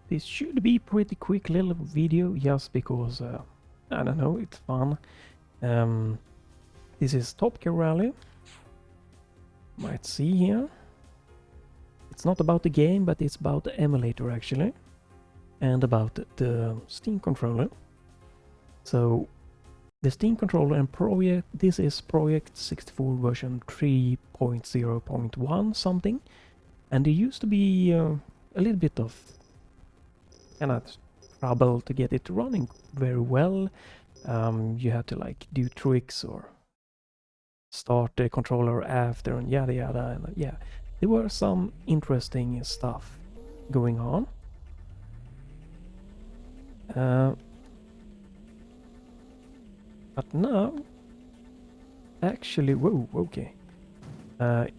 This should be pretty quick little video just because, I don't know, it's fun. This is Top Gear Rally. Might see here. It's not about the game, but it's about the emulator actually. And about the Steam controller. So, the Steam controller and this is Project64 version 3.0.1 something. And there used to be a little bit of kind of trouble to get it running very well. You had to like do tricks or start the controller after and yada yada, and yeah, there were some interesting stuff going on. But now, actually, whoa, okay.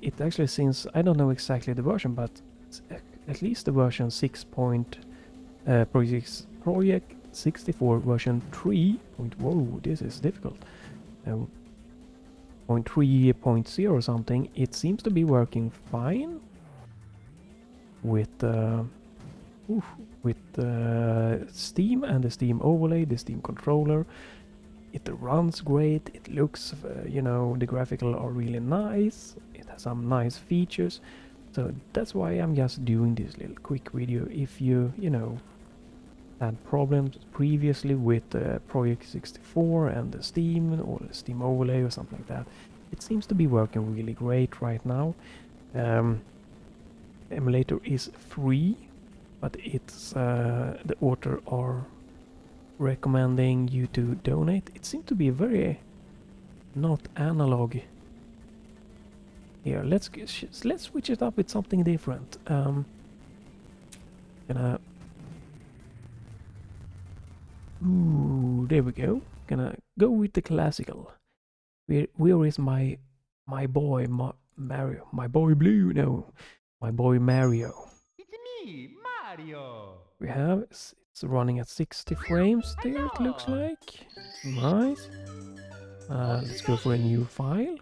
It actually, since I don't know exactly the version, but it's at least the version 6. Project64 version 3. Whoa, this is difficult. 0.3.0 or something. It seems to be working fine with Steam and the Steam overlay, the Steam controller. It runs great. It looks, you know, the graphical are really nice. It has some nice features. So that's why I'm just doing this little quick video. If you know, had problems previously with Project64 and the Steam or the Steam overlay or something like that, it seems to be working really great right now. Emulator is free, but it's the author are recommending you to donate. It seems to be very not analog. Here, let's switch it up with something different. Ooh, there we go. Gonna go with the classical. Where is my boy Mario? My boy Blue? No, my boy Mario. It's me, Mario. We have it's running at 60 frames there. It looks like nice. Let's go for a new file.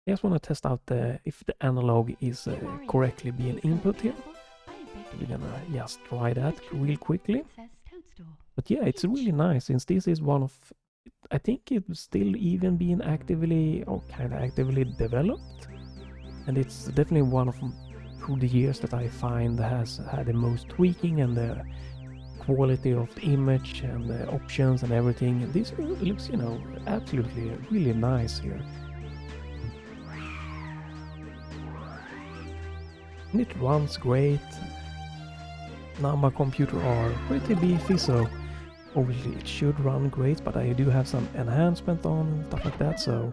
I just want to test out if the analog is correctly being input here. We're gonna just try that real quickly. But yeah, it's really nice since this is one of, I think it's still even being actively or kind of actively developed, and it's definitely one of through the years that I find has had the most tweaking and the quality of the image and the options and everything. And this looks, you know, absolutely really nice here. And it runs great. Now my computer are pretty beefy, so obviously it should run great, but I do have some enhancement on and stuff like that, so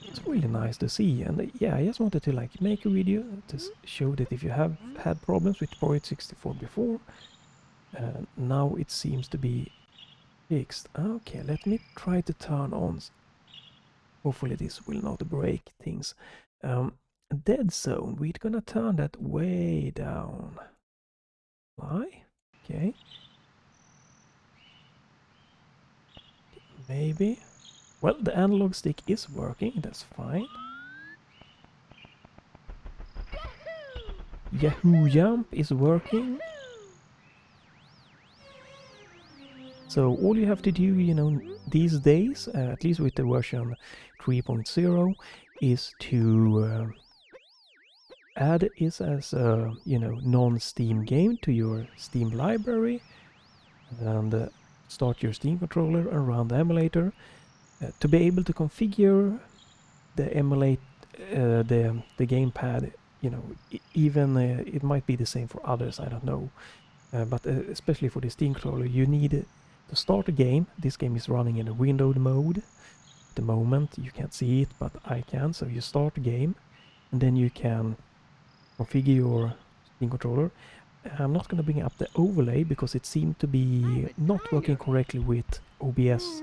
it's really nice to see. And yeah, I just wanted to like make a video to show that if you have had problems with Project64 before, now it seems to be fixed. Okay, let me try to turn on. Hopefully this will not break things. Dead zone, we're gonna turn that way down. Why? Okay. Maybe. Well, the analog stick is working, that's fine. Yahoo Jump is working. So all you have to do, you know, these days, at least with the version 3.0, is to add it as a, you know, non-Steam game to your Steam library, and start your Steam controller and run the emulator. To be able to configure the the gamepad, you know, even it might be the same for others, I don't know, but especially for the Steam controller, you need to start a game. This game is running in a windowed mode at the moment. You can't see it, but I can. So you start a game, and then you can configure your Steam controller. I'm not going to bring up the overlay because it seemed to be not working correctly with OBS.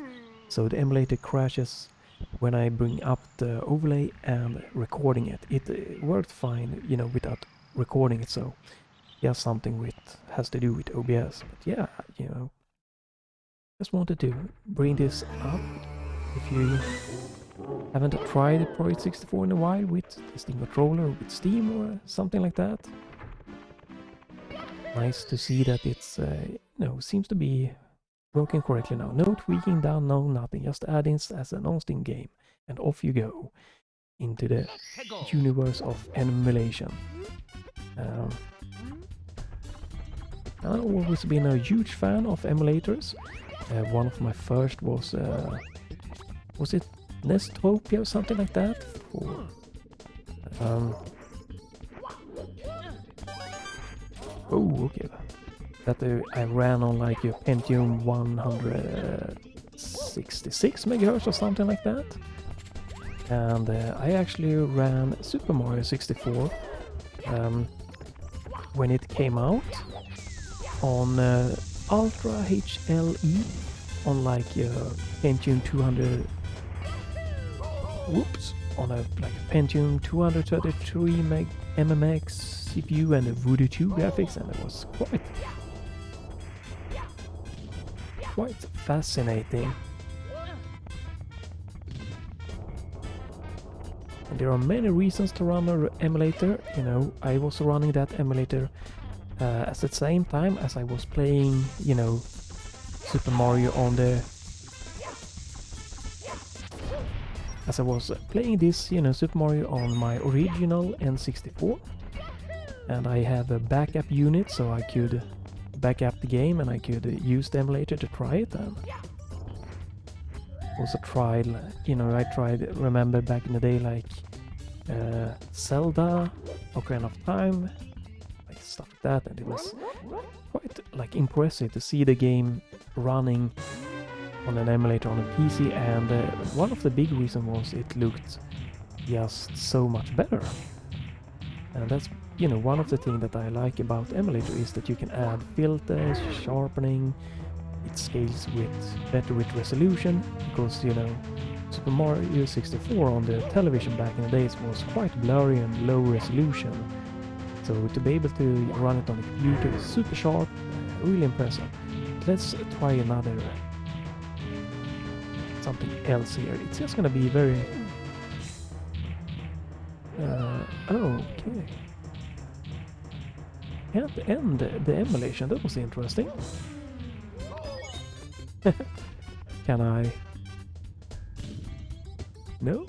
So the emulator crashes when I bring up the overlay and recording it. It worked fine, you know, without recording it. So yeah, something has to do with OBS. But yeah, you know, just wanted to bring this up. If you haven't tried Project64 in a while with the Steam controller, with Steam or something like that, nice to see that it's, seems to be working correctly now. No tweaking done, no nothing. Just add in as an on-Steam game. And off you go into the universe of emulation. I've always been a huge fan of emulators. One of my first was it Nestopia or something like that? Oh, okay. That I ran on like a Pentium 166 megahertz or something like that. And I actually ran Super Mario 64 when it came out on Ultra HLE on like Pentium 200. Whoops! On a like Pentium 233 MMX CPU and a Voodoo 2 graphics, and it was quite fascinating. And there are many reasons to run an emulator. You know, I was running that emulator at the same time as I was playing, you know, Super Mario on the... As I was playing this, you know, Super Mario on my original N64. And I have a backup unit, so I could back up the game and I could use the emulator to try it. And also tried, you know, remember back in the day, like Zelda, Ocarina of Time, like stuff like that, and it was quite like impressive to see the game running on an emulator on a PC, and one of the big reasons was it looked just so much better. And that's, you know, one of the things that I like about emulator is that you can add filters, sharpening. It scales better with resolution, because, you know, Super Mario 64 on the television back in the days was quite blurry and low resolution. So to be able to run it on the computer is super sharp, really impressive. Let's try another something else here. It's just gonna be very... okay. Can't end the emulation, that was interesting. Can I? No?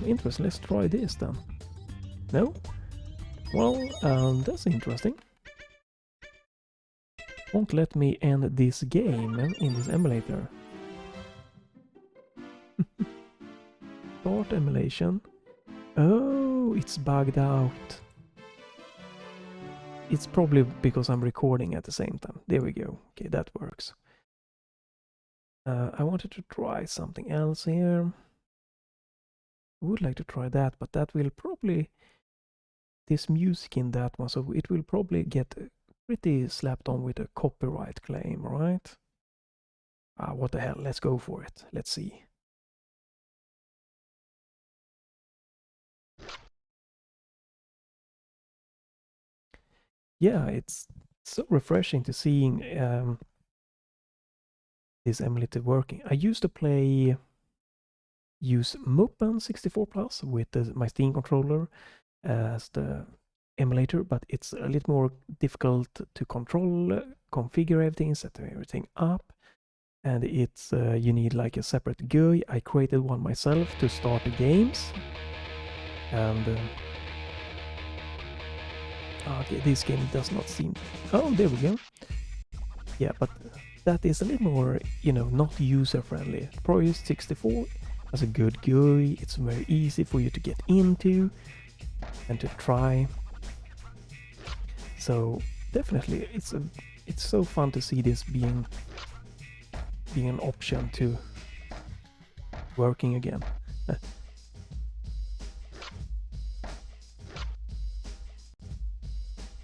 Interesting, let's try this then. No? Well, that's interesting. Won't let me end this game in this emulator. Start emulation. Oh, it's bugged out. It's probably because I'm recording at the same time. There we go. Okay, that works. I wanted to try something else here. I would like to try that, but that will probably... This music in that one, so it will probably get pretty slapped on with a copyright claim, right? What the hell, let's go for it. Let's see. Yeah, it's so refreshing to seeing this emulator working. I used to use Mopen 64 Plus with my Steam controller as the emulator, but it's a little more difficult to control, configure everything, set everything up, and it's you need like a separate GUI. I created one myself to start the games, and okay, this game does not seem... Oh, there we go. Yeah, but that is a little more, you know, not user-friendly. Project64 has a good GUI, it's very easy for you to get into and to try. So definitely, it's so fun to see this being an option to working again.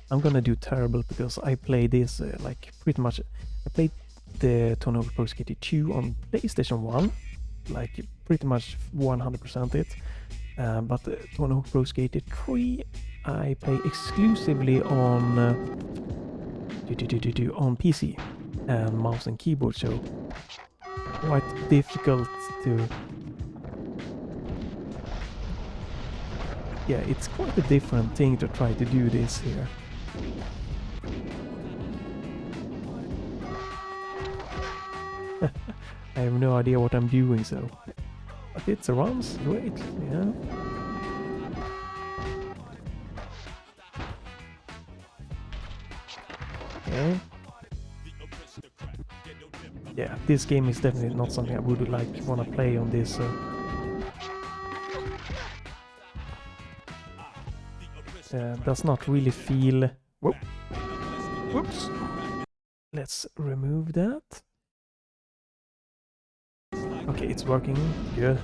I'm gonna do terrible because I play this like pretty much. I played the Tony Hawk Pro Skater 2 on PlayStation 1, like pretty much 100% it. But Tony Hawk Pro Skater 3 I play exclusively on PC and mouse and keyboard, so quite difficult to Yeah, it's quite a different thing to try to do this here. I have no idea what I'm doing, so... But it runs great, yeah. Okay. Yeah, this game is definitely not something I would wanna play on this. Does not really feel. Whoa. Whoops. Let's remove that. Okay, it's working. Good.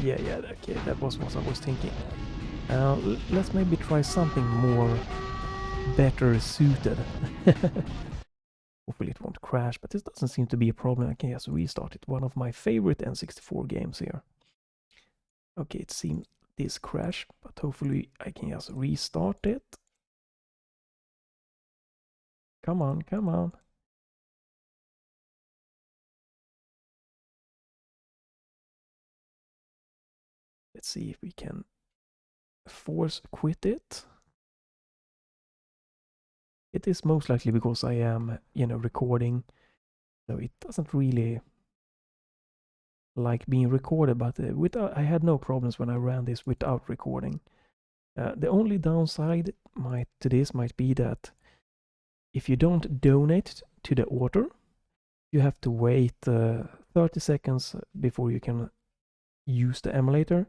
Yeah, okay, that was what I was thinking. Let's maybe try something more better suited. Hopefully it won't crash, but this doesn't seem to be a problem. I can just restart it. One of my favorite N64 games here. Okay, it seems this crash, but hopefully I can just restart it. Come on, come on. Let's see if we can force quit it. It is most likely because I am, recording, so it doesn't really like being recorded, but I had no problems when I ran this without recording. The only downside to this might be that if you don't donate to the author, you have to wait 30 seconds before you can use the emulator.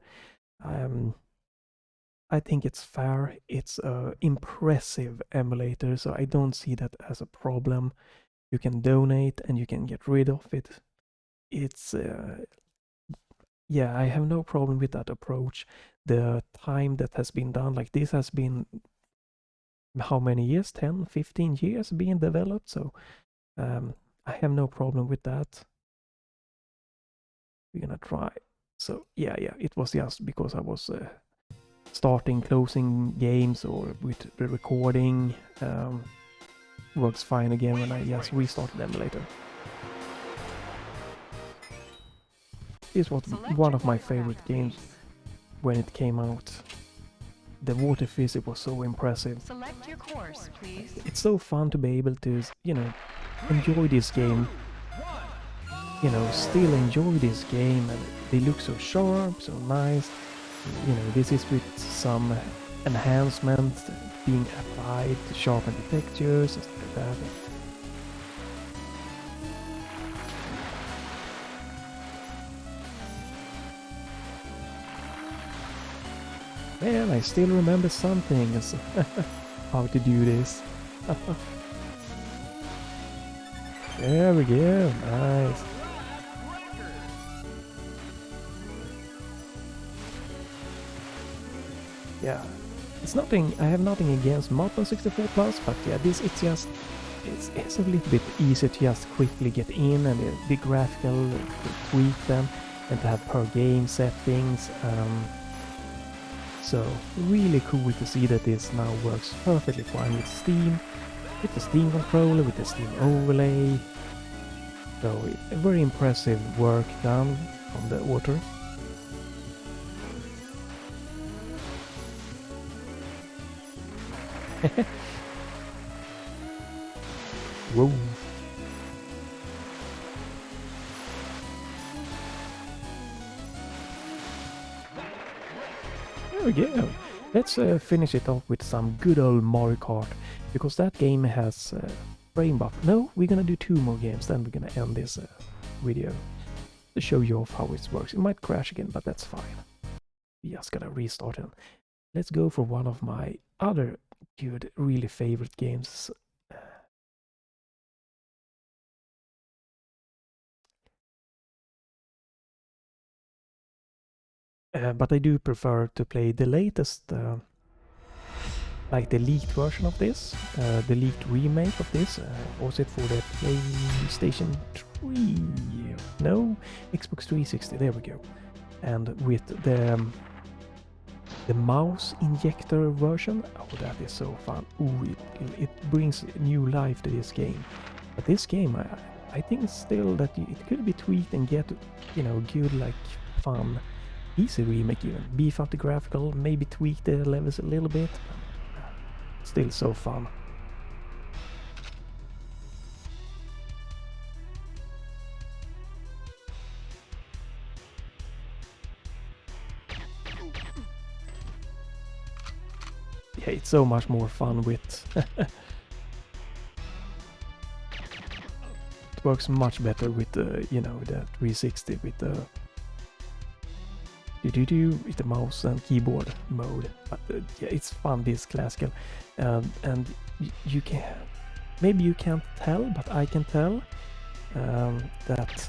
I think it's fair. It's an impressive emulator, so I don't see that as a problem. You can donate and you can get rid of it. It's yeah, I have no problem with that approach. The time that has been done, like this has been how many years? 10, 15 years being developed, so I have no problem with that. We're gonna try. So yeah, it was just because I was starting, closing games, or with the recording. Works fine again when I just restarted the emulator. This was one of my favorite games when it came out. The water physics was so impressive. Select your course, please. It's so fun to be able to, enjoy this game. Still enjoy this game, and they look so sharp, so nice. This is with some enhancements being applied to sharpen the textures and stuff like that. Man, I still remember some things. How to do this. There we go, nice. Yeah, it's nothing. I have nothing against mod on 64 Plus, but yeah, it's a little bit easier to just quickly get in and be graphical, to tweak them, and to have per game settings. So really cool to see that this now works perfectly fine with Steam, with the Steam controller, with the Steam overlay. So a very impressive work done from the author. Whoa. There we go. Let's finish it off with some good old Mario Kart, because that game has frame buffer. No, we're gonna do 2 more games, then we're gonna end this video to show you off how it works. It might crash again, but that's fine. We just gotta restart it. Let's go for one of my other good, really favorite games. But I do prefer to play the latest, like the leaked version of this, the leaked remake of this. Was it for the PlayStation 3? No, Xbox 360. There we go. And with the mouse injector version. Oh, that is so fun. Ooh, it brings new life to this game. But this game, I think still that it could be tweaked and get, you know, good, like, fun, easy remake even. Beef up the graphical, maybe tweak the levels a little bit, but still so fun. Yeah, it's so much more fun with... It works much better with the, you know, the 360 with the with the mouse and keyboard mode. But yeah, it's fun, this classical, and you can, maybe you can't tell, but I can tell that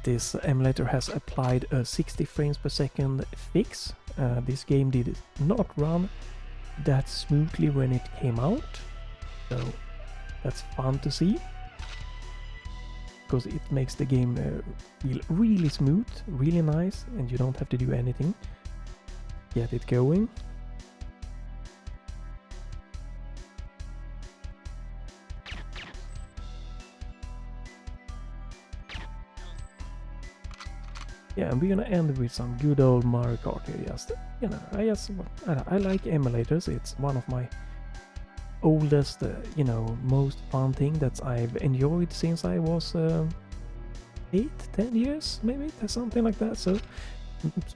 this emulator has applied a 60 frames per second fix. This game did not run that smoothly when it came out, so that's fun to see, because it makes the game feel really smooth, really nice, and you don't have to do anything. Get it going. Yeah, and we're gonna end with some good old Mario Kart here. Just, you know, I like emulators. It's one of my oldest, you know, most fun thing that I've enjoyed since I was 8-10 years, maybe, something like that. So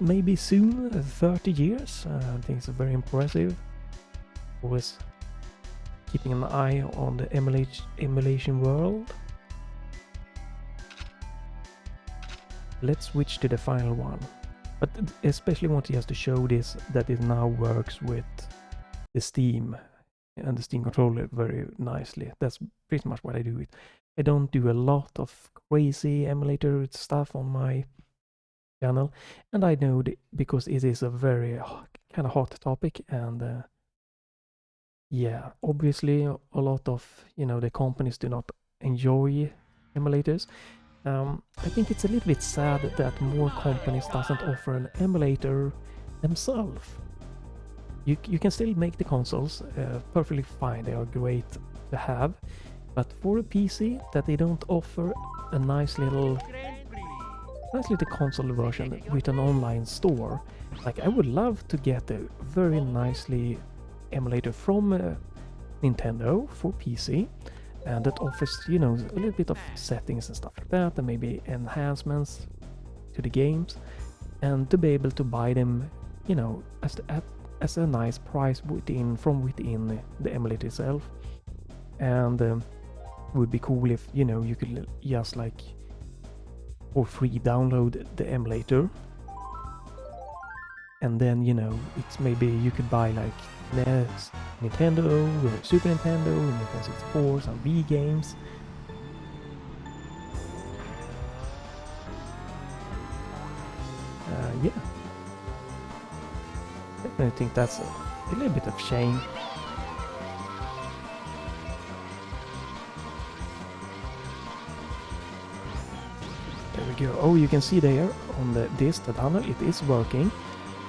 maybe soon 30 years. I think it's very impressive. Always keeping an eye on the emulation world. Let's switch to the final one, but especially want just to show this, that it now works with the Steam and the Steam controller very nicely. That's pretty much what I do. I don't do a lot of crazy emulator stuff on my channel, and I know because it is a very kind of hot topic, and yeah, obviously a lot of, you know, the companies do not enjoy emulators. I think it's a little bit sad that more companies doesn't offer an emulator themselves. You can still make the consoles perfectly fine, they are great to have, but for a PC that they don't offer a nice little console version with an online store. Like, I would love to get a very nicely emulator from Nintendo for PC, and that offers, you know, a little bit of settings and stuff like that, and maybe enhancements to the games, and to be able to buy them, you know, as a nice price from within the emulator itself. And would be cool if, you know, you could just like for free download the emulator, and then, you know, it's maybe you could buy like NES, Nintendo, Super Nintendo, Nintendo 64, some Wii games. Yeah, definitely think that's a little bit of shame. There we go. Oh, you can see there on the tunnel, it is working.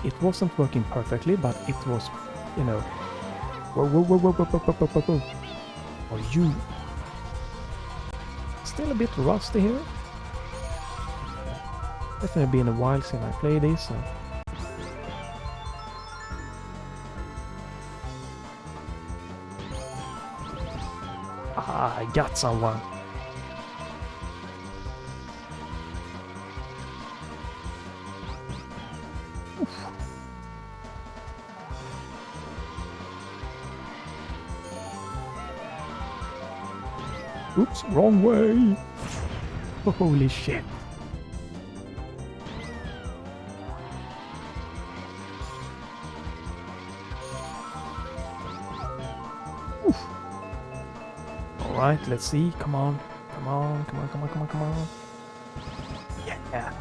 It wasn't working perfectly, but it was, you know... Whoa, whoa, whoa, whoa, whoa, whoa, whoa, whoa, whoa. Are you... Still a bit rusty here. Definitely been a while since I played this, so... Ah, I got someone. Oops, wrong way! Holy shit! Alright, let's see. Come on. Come on, come on, come on, come on, come on. Yeah!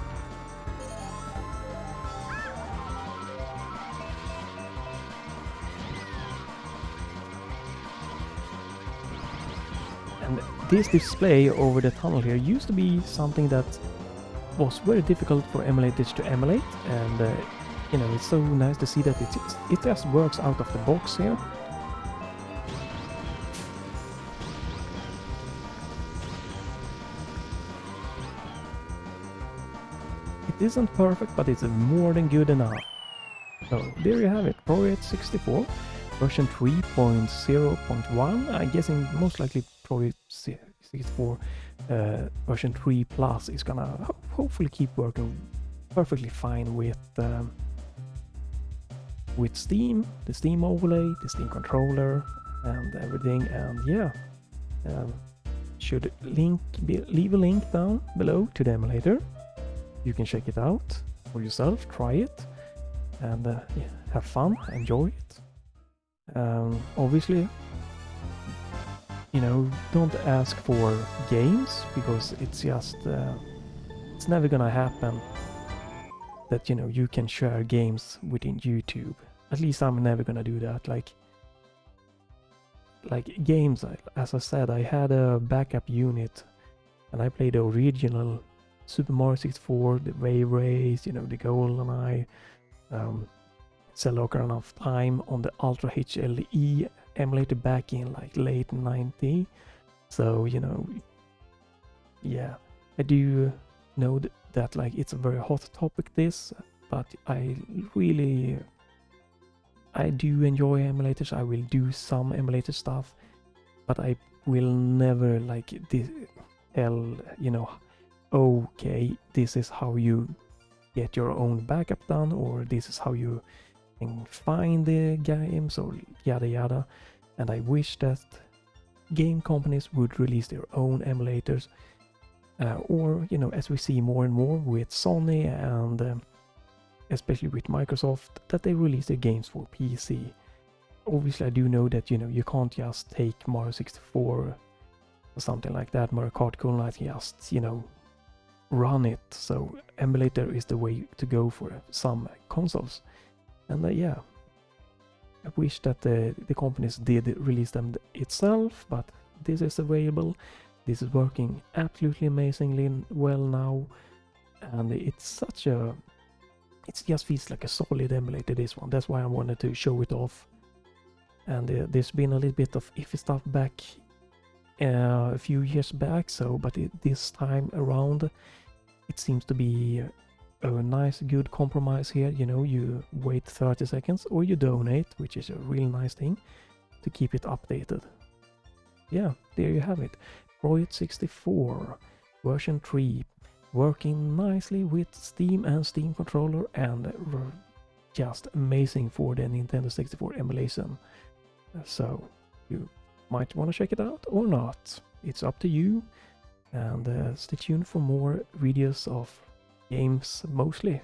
And this display over the tunnel here used to be something that was very difficult for emulators to emulate, and you know, it's so nice to see that it just works out of the box here. isn't perfect, but it's more than good enough. So there you have it, Project64, version 3.0.1. I'm guessing most likely Project64 version 3 Plus is gonna hopefully keep working perfectly fine with Steam, the Steam overlay, the Steam controller, and everything. And yeah, should leave a link down below to the emulator. You can check it out for yourself, try it, and yeah, have fun, enjoy it. Obviously, you know, don't ask for games, because it's just it's never gonna happen that, you know, you can share games within YouTube. At least I'm never gonna do that. Like games, as I said, I had a backup unit and I played the original Super Mario 64, the Wave Race, you know, the GoldenEye, Zelda Ocarina of Time on the Ultra HLE emulator back in like late 90. So, you know, yeah, I do know that like it's a very hot topic, this, but I do enjoy emulators. I will do some emulator stuff, but I will never like tell, you know, okay, this is how you get your own backup done, or this is how you can find the games, or yada yada. And I wish that game companies would release their own emulators, or, you know, as we see more and more with Sony and especially with Microsoft, that they release their games for PC. Obviously, I do know that, you know, you can't just take Mario 64 or something like that, Mario Kart Goldeneye, just, you know, run it. So emulator is the way to go for some consoles. And yeah, I wish that the companies did release them itself, but this is available. This is working absolutely amazingly well now, and it's such a, it just feels like a solid emulator, this one. That's why I wanted to show it off. And there's been a little bit of iffy stuff back a few years back, so but this time around it seems to be a nice good compromise here. You know, you wait 30 seconds or you donate, which is a real nice thing to keep it updated. Yeah, there you have it, Project64 version 3, working nicely with Steam and Steam controller, and just amazing for the Nintendo 64 emulation. So you might want to check it out or not, it's up to you. And stay tuned for more videos of games, mostly